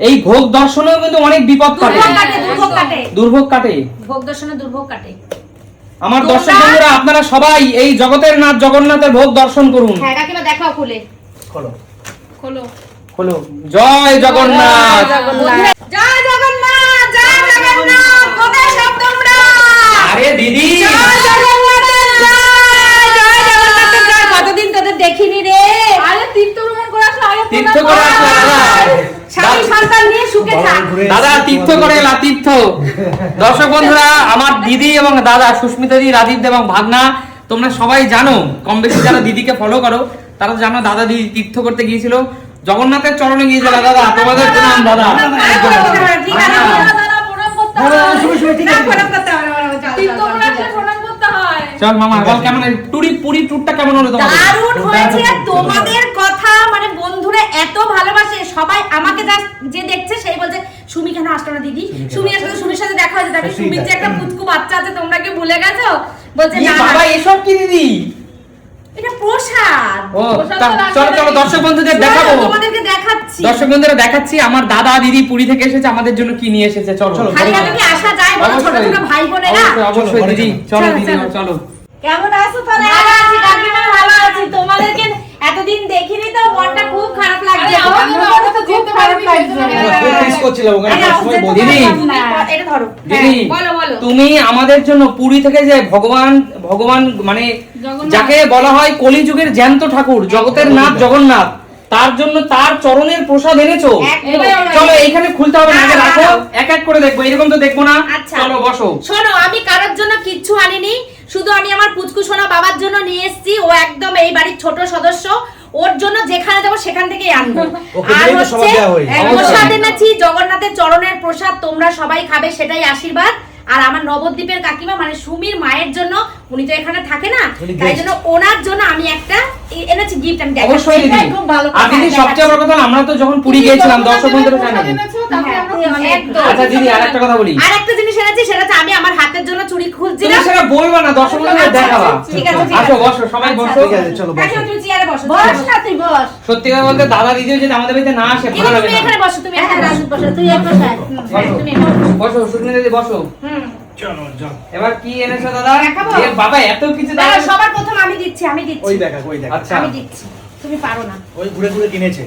এই ভোগ দর্শনেও কিন্তু অনেক বিপদ কাটে, দুর্ভোগ কাটে, ভোগ দর্শনে দুর্ভোগ কাটে। আমার দর্শক বন্ধুরা আপনারা সবাই এই জগতের নাথ জগন্নাথের ভোগ দর্শন করুন। হ্যাঁ কাকিমা দেখাও খুলে। খোলো খোলো খোলো। জয় জগন্নাথ, জয় জগন্নাথ, জয় জগন্নাথ, কোথায় সব তোমরা? আরে দিদি জয় জগন্নাথের জয়, জয় জগন্নাথের জয়। কতদিন তোদের দেখিনি রে। আরে তীর্থ ভ্রমণ করে আসো, আগে তীর্থ করে আসো দাদা। স্বামী সন্তান নিয়ে সুখে থাক। দাদা তীর্থ করে এলা তীর্থ। দর্শক বন্ধুরা আমার দিদি এবং দাদা সুস্মিতা দি, রাজীব দে এবং ভাগনা, তোমরা সবাই জানো, কম বেশি যারা দিদিকে ফলো করো তারা জানো দাদা দিদি তীর্থ করতে গিয়েছিল, জগন্নাথের চরণে গিয়েছিল। দাদা তোমাদের প্রণাম দাদা। ঠিক আছে চল মামা বল কেমন পুরী ট্যুরটা কেমন হলো তোমাদের? দারুণ হয়েছে। তোমাদের কথা মানে বন্ধুরা এত ভালোবাসে সবাই, আমাকে যে দেখছে সেই বলছে সুমি কেন আসলো না দিদি, সুমি আসলে সুমির সাথে দেখা হয়েছে, তাকে সুমির যে একটা পুচকু বাচ্চা আছে তোমরা কি ভুলে গেছো? বলছে না বাবা এসব কি দিদি? এটা প্রসাদ। ও চলো চলো দর্শক বন্ধুদের দেখাবো, তোমাদেরকে দেখাচ্ছি। দর্শক বন্ধুরা দেখাচ্ছি আমার দাদা দিদি পুরী থেকে এসেছে, আমাদের জন্য কি নিয়ে এসেছে। চলো চলো খালি হাতে কি আসা যায় বলো? ছোট ছোট ভাই বোনেরা অবশ্যই দিদি, চলো দিদি চলো। কেমন আছো তোমরা? ভালো আছি কাকিমা, ভালো আছি। তোমাদেরকে এতদিন দেখিনি তো মনটা খুব খারাপ লাগছে। আমারও তো খুব খারাপ লাগছে। খুব মিস করছিলাম ওখানে সময় বলি। দিদি এটা ধরো দিদি বলো বলো। তুমি আমাদের জন্য পুরী থেকে যে ভগবান মানে যাকে বলা হয় কলিযুগের জ্যান্ত ঠাকুর, জগতের নাথ জগন্নাথ, তার জন্য তার চরণের প্রসাদ এনেছো। চলো এইখানে খুলতে হবে না, আগে রাখো, এক এক করে দেখবো, এরকম তো দেখবো না। চলো বসো। শোনো আমি কারোর জন্য কিচ্ছু আনিনি, শুধু আমি আমার পুচকু সোনা বাবার জন্য নিয়ে এসেছি। ও একদম এই বাড়ির ছোট সদস্য, ওর জন্য যেখানে যাবো সেখান থেকেই আনবো। আর হচ্ছে প্রসাদ এনেছি, জগন্নাথের চরণের প্রসাদ, তোমরা সবাই খাবে সেটাই আশীর্বাদ। আর আমার নবদ্বীপের কাকিমা মানে সুমির মায়ের জন্য, উনি তো এখানে থাকে না, তাই জন্য ওনার জন্য আমি একটা এনেছি গিফট। আমি দেখাচ্ছি। অবশ্যই দিদি। আর দিদি সবচেয়ে বড় কথা, আমরা তো যখন পুরী গিয়েছিলাম দর্শক বন্ধুরা জানেন। আচ্ছা দিদি আরেকটা কথা বলি, আরেকটা জিনিস এনেছি, সেটা হচ্ছে আমি আমার হাতের জন্য চুড়ি খুলছিলাম। তুমি সেটা বলবা না, দর্শক বন্ধুদের দেখাবা। ঠিক আছে আসো বসো, সবাই বসো। ঠিক আছে চলো বসো। তুমি চেয়ারে বসো। বস না তুই বস। সত্যি কথা বলতে দাদা দিদিও যদি আমাদের বাড়িতে না আসে ভালো লাগে তুমি না। এখানে বসো, তুমি এখানে বসো, তুই এখানে বসো, তুমি এখানে বসো সুস্মিতা দিদি বসো। চলো চলো এবার কি এনেছো দাদা? দেখাবো? এ বাবা এত কিছু দাঁড়াও, দাদা। সবার প্রথম আমি দিচ্ছি, আমি দিচ্ছি। ওই দেখা ওই দেখা। আচ্ছা আমি দিচ্ছি, তুমি পারো না। ওই ঘুরে ঘুরে কিনেছে,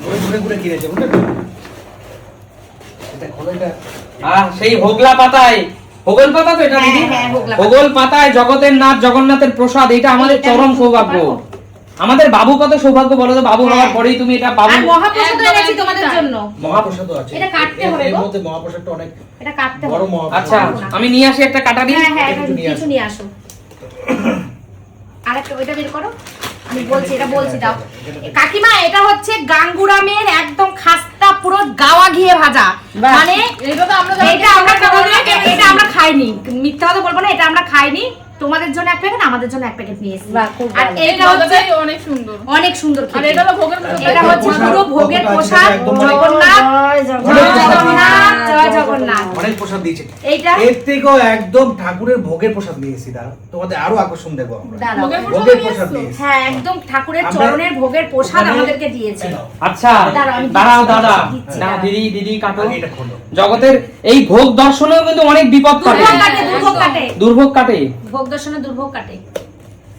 ওই ঘুরে ঘুরে কিনেছে বুঝলে তো? এটা খোলো এটা। সেই হোগলা পাতায়, হোগল পাতা তো এটা দিদি? হ্যাঁ, হোগলা পাতা। হোগল পাতায় জগতের নাথ জগন্নাথের প্রসাদ, এটা আমাদের এটা চরম আমি সৌভাগ্য। পারবো? আমাদের বাবু কত সৌভাগ্য বলো তো, বাবু হওয়ার পরেই তুমি এটা পাবো। আর মহাপ্রসাদ এনেছি তোমাদের জন্য। মহাপ্রসাদও আছে। এটা কাটতে হবে এর গো। মধ্যে মহাপ্রসাদটা অনেক এটা কাটতে বড় হবে। মহাপ্রসাদ। আচ্ছা আমি নিয়ে আসি একটা কাটারি। হ্যাঁ হ্যাঁ, একটু নিয়ে কিছু নিয়ে আসো। আরেকটা ওইটা বের করো, আমি বলছি, এটা বলছি দাও। কাকিমা এটা হচ্ছে গাঙ্গুরামের একদম খাস্তা পুরো গাওয়া ঘিয়ে ভাজা, মানে এটা আমরা খাইনি, মিথ্যা কথা বলবো না, এটা আমরা খাইনি। তোমাদের জন্য এক প্যাকেট, আমাদের জন্য এক প্যাকেট নিয়ে এসেছি। আর এটা হচ্ছে অনেক সুন্দর, অনেক সুন্দর আর খেতে। এটা হলো ভোগের প্রসাদ। এটা হচ্ছে পুরো ভোগের প্রসাদ। জগন্নাথ জগন্নাথ জয় জগন্নাথ। অনেক প্রসাদ দিয়েছে। এইটা এর থেকেও একদম ঠাকুরের ভোগের প্রসাদ নিয়েছি। দাঁড়াও তোমাদের আরো আকর্ষণ দেবো আমরা। দাঁড়াও। ভোগের প্রসাদ নিয়েছি। হ্যাঁ একদম ঠাকুরের আমরা চরণের ভোগের প্রসাদ ওখানে- আমাদেরকে দিয়েছে। আচ্ছা দাঁড়াও, আমি দাঁড়াও দিচ্ছি, দাদা, দিচ্ছি, না দাঁড়াও। দিদি কাটো। আগে এটা খোলো। জগতের এই ভোগ দর্শনেও কিন্তু অনেক বিপদ কাটে, দুর্ভোগ কাটে, দুর্ভোগ কাটে, দুর্ভোগ কাটে। ভোগ দর্শনে দুর্ভোগ কাটে।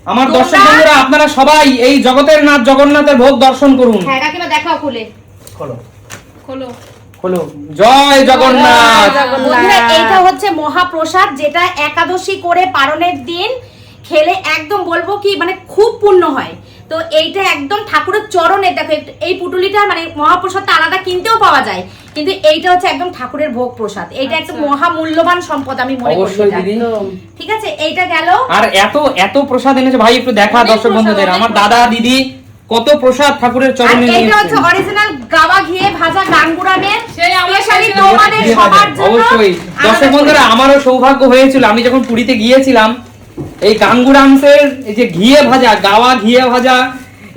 আমার দর্শক বন্ধুরা আপনারা সবাই এই জগতের নাথ জগন্নাথের ভোগ দর্শন করুন। হ্যাঁ কাকিমা দেখাও খুলে। খোলো। খোলো। হলো জয় জগন্নাথ। বন্ধুরা এইটা হচ্ছে মহাপ্রসাদ, যেটা একাদশী করে পারণের দিন খেলে একদম বলবো কি মানে খুব পুণ্য হয়। তো এইটা একদম ঠাকুরের চরণে, দেখো এই পুটুলিটা মানে মহাপ্রসাদটা আলাদা কিনতেও পাওয়া যায়, কিন্তু এইটা হচ্ছে একদম ঠাকুরের ভোগ প্রসাদ। এইটা একটা মহামূল্যবান সম্পদ আমি মনে করি। অবশ্যই দিদি। ঠিক আছে এইটা গেল। আর এত প্রসাদ এনেছে ভাই, একটু দেখা দর্শক বন্ধুদের। আমার দাদা দিদি কত প্রসাদ ঠাকুরের আর চরণে নিয়ে এটা হচ্ছে এসেছেন। অরিজিনাল গাওয়া ঘিয়ে ভাজা গাঙ্গুরামের, সেই আমরা স্পেশালি সেই তোমাদের সবার জন্য। অবশ্যই দর্শক বন্ধুরা, আমারও সৌভাগ্য হয়েছিল, আমি যখন পুরীতে গিয়েছিলাম এই গাঙ্গুরামসের এই যে ঘিয়ে ভাজা, গাওয়া ঘিয়ে ভাজা,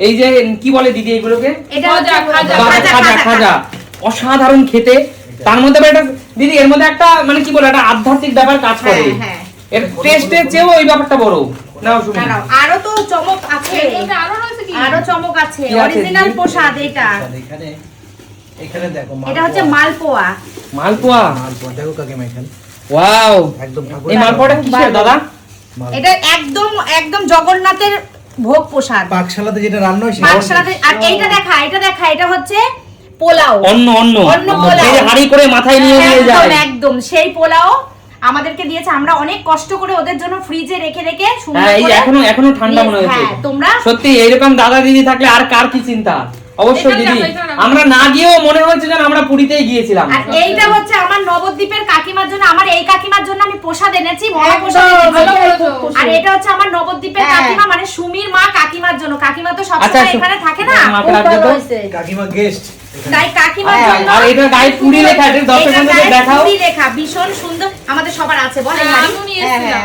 এই যে কি বলে দিদি এগুলোকে, এটা হচ্ছে খাজা, অসাধারণ খেতে। তার মধ্যে একটা দিদি এর মধ্যে একটা মানে কি বলে একটা আধ্যাত্মিক ব্যাপার কাজ করে। হ্যাঁ এর টেস্টের চেয়েও ওই ব্যাপারটা বড়। নাও শুনুন। দাঁড়াও, আরো তো চমক আছে, এর মধ্যে আরো রয়েছে কি? আরো চমক আছে। কি আছে অরিজিনাল দিদি? প্রসাদ এটা। এখানে এখানে দেখো এটা হচ্ছে মালপোয়া। মালপোয়া মালপোয়া দেখো কাকিমা এখানে ওয়াও একদম ঠাকুর এই মালপোয়াটা কিসের দাদা? এটা একদম একদম জগন্নাথের ভোগ প্রসাদ, পাকশালাতে যেটা রান্না হয় পাকশালাতে। আর এইটা দেখা, এটা হচ্ছে পোলাও, অন্য পোলাও, এই হাঁড়ি করে মাথায় নিয়ে নিয়ে যায়। একদম একদম সেই পোলাও আমাদেরকে দিয়েছে। আমরা অনেক কষ্ট করে ওদের জন্য ফ্রিজে রেখে রেখে সুন্দর হ্যাঁ, এই করে এখনো ঠান্ডা মনে হচ্ছে। হ্যাঁ, তোমরা সত্যি এইরকম দাদা দিদি থাকলে আর কার কি চিন্তা। অবশ্যই এখানে দিদি, রাখো, এখানে রাখো। আমরা না গিয়েও মনে হচ্ছে যেন আমরা পুরীতেই গিয়েছিলাম। আর এইটা হচ্ছে আমার নবদ্বীপের কাকিমার জন্য, আমার এই কাকিমার জন্য আমি প্রসাদ এনেছি, মহাপ্রসাদ এনেছি। ভালো করেছো। আর এটা হচ্ছে আমার নবদ্বীপের কাকিমা, মানে সুমির মা কাকিমার জন্য। কাকিমা তো আচ্ছা, সবসময় এখানে থাকে না, মাকে রাখবে তো। কাকিমা গেস্ট তাই কাকিমার হ্যাঁ, জন্য। আর এটা গায়ে পুরী লেখা, এটা দর্শক এটা বন্ধুদের গায়ে দেখাও। পুরী লেখা, ভীষণ সুন্দর। আমাদের সবার আছে, বল এই হ্যাঁ, হাড়ি। আমিও নিয়ে এসেছিলাম।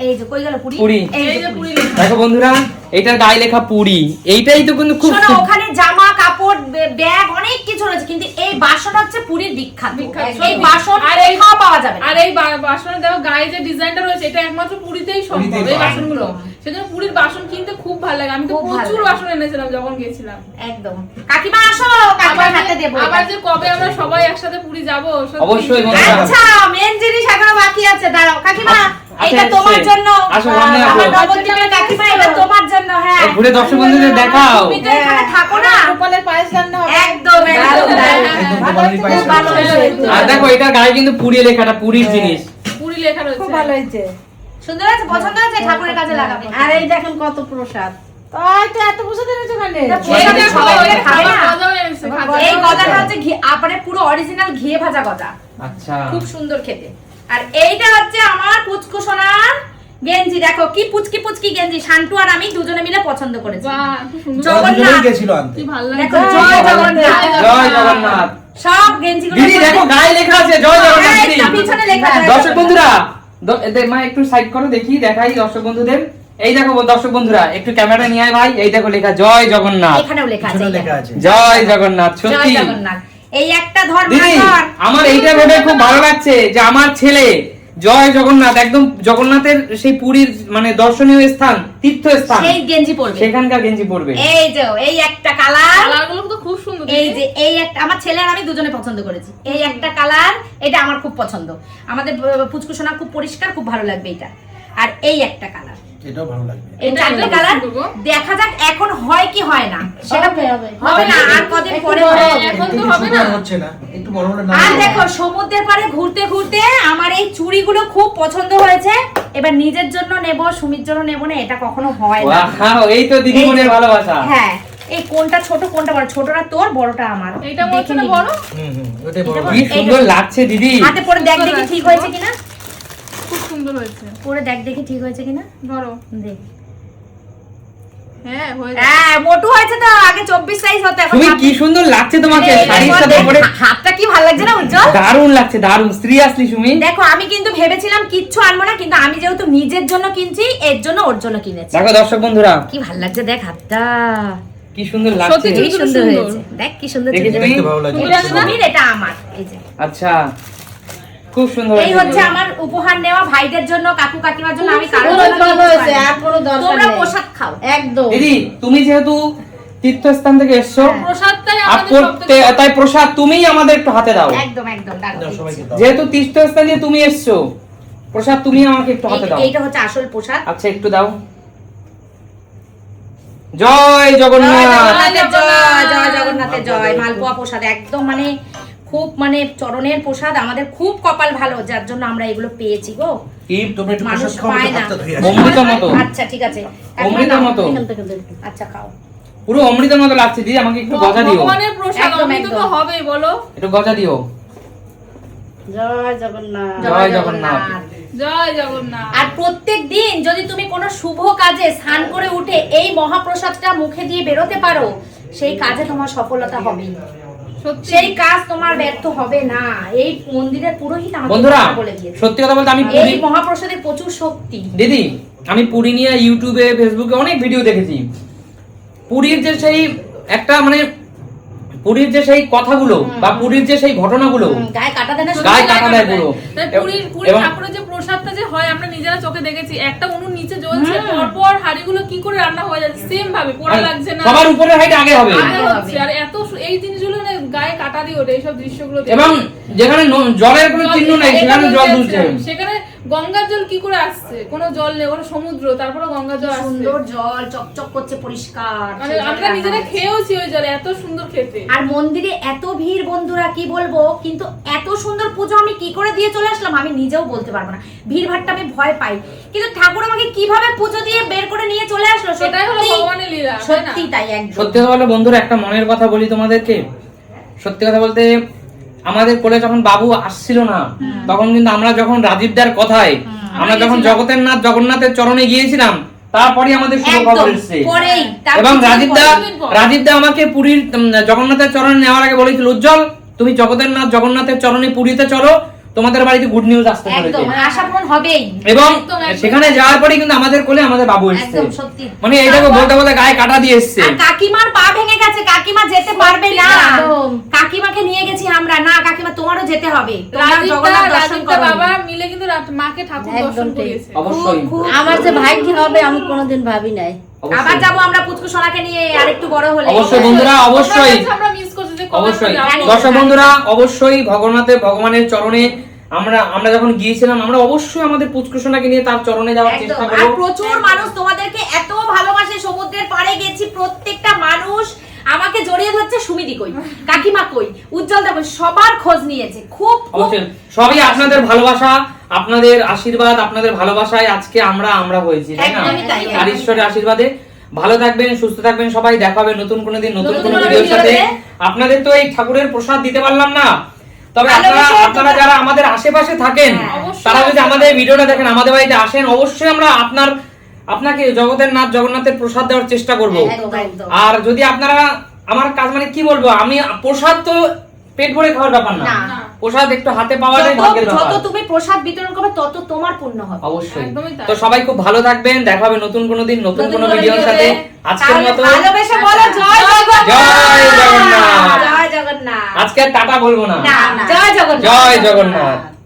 এই যে কই গেল পুরী? পুরী। এই এই যে যে পুরী। পুরী লেখা। দেখো বন্ধুরা, এটার গায়ে লেখা পুরী। এইটাই তো কিন্তু খুব শোনো, ওখানে জামা কাপড় ব্যাগ অনেক কিছু রয়েছে, কিন্তু এই বাসন হচ্ছে পুরীর বিখ্যাত। বিখ্যাত। এই বাসন আর আর এই- খাওয়া পাওয়া যাবে না। আর এই বাসনে দেখো গায়ে যে ডিজাইনটা রয়েছে, এটা একমাত্র পুরীতেই সম্ভব পুরীতেই এই পাওয়া যায়। বাসনগুলো। সেজন্য পুরীর বাসন কিনতে খুব ভালো লাগে। আমি তো খুব ভালো প্রচুর লাগে। বাসন এনেছিলাম যখন গেছিলাম। একদম। কাকিমা আসো, কাকিমার হাতে দেবো। আবার যে কবে আমরা সবাই একসাথে পুরী যাবো, সত্যি। অবশ্যই বন্ধুরা। আচ্ছা, মেন জিনিস এখনো বাকি আছে, দাঁড়াও। কাকিমা, আচ্ছা, এটা তোমার আসছে। জন্য। আসো, সামনে আসো। আমার নবদ্বীপের কাকিমা, এটা তোমার জন্য। হ্যাঁ, এই ঘুরে দর্শক বন্ধুদের দেখাও। তুমি তো এখানে থাকো না। গোপালের পায়েস রান্না হবে। একদম একদম। একদম তো বাঙালি পায়েস খুব ভালো রান্না। হয়েছে। আর দেখো এটার গায়ে কিন্তু পুরী লেখাটা, পুরীর জিনিস। পুরী লেখা রয়েছে। খুব ভালো হয়েছে। সুন্দর আছে, পছন্দ হয়েছে, ঠাকুরের কাছে লাগাবে। আর এই দেখেন কত প্রসাদ। তাই তো এত প্রসাদ এনেছো ওখানে। এটা এই প্রসাদ দেখো, সবাই মিলে এই খাবে না। খাবার গজাও এনেছে, খাবার এই গজা। গজাটা হচ্ছে ঘি, মানে পুরো অরিজিনাল ঘিয়ে ভাজা গজা, আচ্ছা, খুব সুন্দর খেতে। আর এইটা হচ্ছে আমার পুচকু সোনার গেঞ্জি। দেখো কি পুচকি পুচকি গেঞ্জি, শান্টু আর আমি দুজনে মিলে পছন্দ করেছি। বাহ, খুব সুন্দর। জগন্নাথ। দুজনেই গেছিল আনতে। কি ভালো দেখো, লাগছে। জয় জগন্নাথ। জয় জগন্নাথ। সব গেঞ্জিগুলো দিদি দেখো গায়ে লেখা আছে জয় জগন্নাথ। হ্যাঁ, দিদি। একটা পিছনে লেখা আছে। দর্শক বন্ধুরা, মা একটু সাইড করো, দেখি দেখাই দর্শক বন্ধুদের। এই দেখো দর্শক বন্ধুরা, একটু ক্যামেরা নিয়ে আয় ভাই। এই দেখো লেখা জয় জগন্নাথ। এখানেও লেখা আছে, পিছনে এই লেখা দেখো। আছে জয় জগন্নাথ। জয় সত্যি জগন্নাথ। এই একটা ধর দিদি, ধর। আমার এইটা ভেবে খুব ভালো লাগছে যে আমার ছেলে জয় জগন্নাথ, একদম জগন্নাথের সেই পুরীর মানে দর্শনীয় স্থান, তীর্থস্থান, সেই গেঞ্জি পরবে। সেখানকার গেঞ্জি পরবে। এই যে এই একটা কালার, কালারগুলো তো খুব সুন্দর। এই দিদি। যে এই একটা, আমার ছেলে আর আমি দুজনে পছন্দ করেছি। এই একটা কালার, এটা আমার খুব পছন্দ। আমাদের পুচকু সোনা খুব পরিষ্কার, খুব ভালো লাগবে এটা। আর এই একটা কালার, এটাও ভালো লাগবে এই এটা চারটে একটা কালার। পছন্দ গো। দেখা যাক এখন হয় কি হয় না, সেটা হবে, হবে। হবে না, আর কদিন পরে বড় হবে। হবে। এখন তো একটু হবে ছোট না। আর হচ্ছে না, একটু বড় বড় না আর দেখো, সমুদ্রের পাড়ে ঘুরতে ঘুরতে আমার এই চুড়িগুলো খুব পছন্দ হয়েছে। এবার নিজের জন্য নেব, সুমির জন্য নেব না, এটা কখনো হয় না। ওয়াও, এই তো দিদি মনের ভালোবাসা। হ্যাঁ, এই কোনটা ছোট কোনটা বড়? ছোটটা তোর, বড়টা আমার। এইটা বলছো না দেখে বড়? ওটাই বড় এটা কি লাগবে। সুন্দর লাগছে দিদি। নিবি। হাতে পরে দেখ দেখি ঠিক হয়েছে কিনা, খুব সুন্দর হয়েছে। পরে দেখ দেখি ঠিক হয়েছে কিনা। ধরো। দেখ। হ্যাঁ, হয়েছে। হ্যাঁ, মোটু হয়েছে তো। আগে 24 সাইজ হতো, এখন তুমি 26 কি সুন্দর লাগছে তোমাকে এই শাড়ির দেখো, সাথে দেখ, পরে। হাতটা কি ভালো লাগছে না উজ্জ্বল? দারুণ লাগছে, দারুণ স্ত্রী আসলি সুমি। দেখো, আমি কিন্তু ভেবেছিলাম কিচ্ছু আনবো না, কিন্তু আমি যেহেতু নিজের জন্য কিনছি, এর জন্য ওর জন্য কিনেছি। দেখো দর্শক বন্ধুরা, কি ভালো লাগছে, দেখ হাতটা কি সুন্দর লাগছে। সত্যি কি কিন্তু সুন্দর সুন্দর। হয়েছে। দেখ কি সুন্দর দেখেছো চুড়ি। তুমি? দেখতে ভালো লাগছে এটা সুমির, এটা আমার। এই যে আচ্ছা, খুব সুন্দর এই হচ্ছে আমার উপহার নেওয়া ভাইদের জন্য, কাকু কাকিমার জন্য। আমি কারোর খুব জন্য ভালো কিনতে হয়েছে, পারিনি। আর কোনো দরকার তোমরা নেই। প্রসাদ খাও। একদম। দিদি, তুমি যেহেতু তীর্থস্থান থেকে এসছো, হ্যাঁ। প্রসাদটাই আর আমাদের সবথেকে বড়। তাই প্রসাদ তুমিই আমাদের একটু হাতে দাও। একদম একদম দাঁড়াও, দাও, সবাইকে দাও। যেহেতু তীর্থস্থান দিয়ে তুমি এসছো, প্রসাদ তুমি আমাকে একটু হাতে দাও। এইটা হচ্ছে আসল প্রসাদ। আচ্ছা, একটু দাও। জয় জগন্নাথ। জগন্নাথের জয়, জয় জগন্নাথের জয়। মালপোয়া প্রসাদ একদম মানে খুব মানে চরণের প্রসাদ। আমাদের খুব কপাল ভালো, যার জন্য আমরা এগুলো পেয়েছি গো। কি তোমরা একটু মানুষ প্রসাদ খাও, পায় একটু না। হাতটা ধুয়ে আসো। অমৃতের মতো। আচ্ছা ঠিক আছে, অমৃতের মতো। এখান থেকে দেখ। আচ্ছা খাও। পুরো অমৃতের মতো লাগছে দিদি, আমাকে একটু গজা দিও। ভগবানের প্রসাদ, একদম, অমৃত তো একদম। হবেই, বলো। একটু গজা দিও। জয় জগন্নাথ। জয় জগন্নাথ। জয় জগন্নাথ। আর প্রত্যেক দিন যদি তুমি কোনো শুভ কাজে স্নান করে উঠে এই মহাপ্রসাদটা মুখে দিয়ে বেরোতে পারো, সেই কাজে তোমার সফলতা হবে। সত্যি। সেই কাজ তোমার ব্যর্থ হবে না। এই মন্দিরের পুরোহিত আমাকে বন্ধুরা, কথা বলে দিয়েছে। সত্যি কথা বলতে আমি এই পুরী, মহাপ্রসাদের প্রচুর শক্তি। দিদি আমি পুরী নিয়ে ইউটিউবে ফেসবুকে অনেক ভিডিও দেখেছি। পুরীর যে সেই একটা মানে পুরীর যে সেই কথাগুলো বা পুরীর যে সেই ঘটনাগুলো গায়ে কাটা দেয় না, গায়ে কাটা দেয় পুরো। তাই পুরীর এবং ঠাকুরের যে প্রসাদটা যে হয় আমরা নিজেরা চোখে দেখেছি, একটা উনুন নিচে জ্বলছে, পরপর হাড়িগুলো কি করে রান্না হয়ে যাচ্ছে সেম ভাবে, পোড়া লাগছে না, সবার উপরে হাইট আগে হবে। আগে হচ্ছে। আর এত এই জিনিসগুলো না গায়ে কাটা দিয়ে ওঠে এইসব দৃশ্যগুলো দেখে। এবং যেখানে জলের কোনো চিহ্ন নেই এটা সেখানে জল বলতে দুলছে। চাচ্ছিলাম, সেখানে গঙ্গার জল কি করে আসছে? কোনো জল নেই, ওখানে সমুদ্র, তারপরে গঙ্গার জল আসছে। সুন্দর জল চকচক করছে পরিষ্কার, মানে সেই জলে আমরা রান্না নিজেরা হচ্ছে। খেয়েওছি ওই জল, এত সুন্দর খেতে। আর মন্দিরে এত ভিড় বন্ধুরা কি বলবো, কিন্তু এত সুন্দর পুজো আমি কি করে দিয়ে চলে আসলাম আমি নিজেও বলতে পারবো না। ভিড় ভাড়টা আমি ভয় পাই, কিন্তু ঠাকুর আমাকে কিভাবে পুজো দিয়ে বের করে নিয়ে চলে আসলো, সেটাই হলো সত্যি- ভগবানের লীলা, তাই না? সত্যি তাই একদম। সত্যি কথা বলো বন্ধুরা, একটা মনের কথা বলি তোমাদেরকে। সত্যি কথা বলতে আমাদের কোলে যখন বাবু আসছিল না, তখন কিন্তু আমরা যখন রাজীবদার কথায় আমরা যখন জগতের নাথ জগন্নাথের চরণে গিয়েছিলাম, তারপরে আমাদের শুভ খবর একদম, এসেছে। পরেই, তার এবং কিছুদিন পর। রাজীবদা আমাকে পুরীর জগন্নাথের চরণে নেওয়ার আগে বলেছিল, উজ্জ্বল তুমি জগতের নাথ জগন্নাথের চরণে পুরীতে চলো, তোমাদের বাড়িতে গুড নিউজ আসতে চলেছে। একদম আশা পূরণ হবেই। এবং একদম, একদম। সেখানে যাওয়ার পরে কিন্তু আমাদের কোলে আমাদের বাবু এসেছে। একদম সত্যি। মানে এইটাকে বলতে বলতে গায়ে কাটা দিয়ে এসছে। আর কাকিমার পা ভেঙে গেছে, কাকিমা যেতে পারবে না। একদম। কাকিমাকে নিয়ে গেছি আমরা, না কাকিমা তোমারও যেতে হবে, তোমরা রাজীবদা জগন্নাথ দর্শন করো। বাবা মিলে কিন্তু মাকে ঠাকুর একদম দর্শন ঠিক। করিয়েছে। অবশ্যই আমার যে ভাগ্য হবে আমি কোনোদিন ভাবি নাই। অবশ্যই। আবার যাবো আমরা পুচকু সোনাকে নিয়ে আরেকটু বড় হলে। অবশ্যই বন্ধুরা, অবশ্যই আমরা মিস করছি যে কবে অবশ্যই আমরা যাবো। দর্শক বন্ধুরা, অবশ্যই ভগবানের চরণে আমরা যখন গিয়েছিলাম, আমরা অবশ্যই আমাদের পুচকুসোনাকে নিয়ে তার চরণে যাওয়ার একদম। চেষ্টা আর করব। প্রচুর মানুষ তোমাদেরকে এত ভালোবাসে, সমুদ্রের পাড়ে গেছি, প্রত্যেকটা মানুষ আমাকে জড়িয়ে ধরছে, সুমিদি কই, কাকিমা কই, উজ্জ্বল দা কই, সবার খোঁজ নিয়েছে। খুব খুব অবশ্যই সবই আপনাদের ভালোবাসা, আপনাদের আশীর্বাদ, আপনাদের ভালোবাসায় আজকে আমরা হয়েছি, তাই না? একদমই তাই। আর ঈশ্বরের আশীর্বাদে ভালো থাকবেন, সুস্থ থাকবেন সবাই। দেখা হবে নতুন কোনো দিন নতুন নতুন কোনো কোনো ভিডিওর সাথে। ভিডিওতে। আপনাদের তো এই ঠাকুরের প্রসাদ দিতে পারলাম না, তবে ভালোবাসা আপনারা যারা আমাদের আশেপাশে থাকেন, হ্যাঁ, তারা যদি আমাদের ভিডিওটা দেখেন, আমাদের বাড়িতে আসেন, অবশ্যই আমরা আপনাকে জগতের নাথ জগন্নাথের প্রসাদ দেওয়ার চেষ্টা করব। একদম, একদম। আর যদি আপনারা আমার কাজ মানে কি বলবো, আমি প্রসাদ তো পেট ভরে খাওয়ার ব্যাপার না, না। প্রসাদ একটু হাতে পাওয়াটাই ভাগ্যের যত ব্যাপার। তুমি প্রসাদ বিতরণ করবে তত তোমার পূর্ণ হবে। অবশ্যই। একদমই তাই। তো সবাই খুব ভালো থাকবেন, দেখা হবে নতুন কোনো দিন নতুন কোনো ভিডিওর সাথে। আজকের তাহলে মতো ভালোবেসে বলো জয় জগন্নাথ। জয় জগন্নাথ। জয় জগন্নাথ। আজকে আর টাটা বলবো না, না, জয় জগন্নাথ। জয় জগন্নাথ।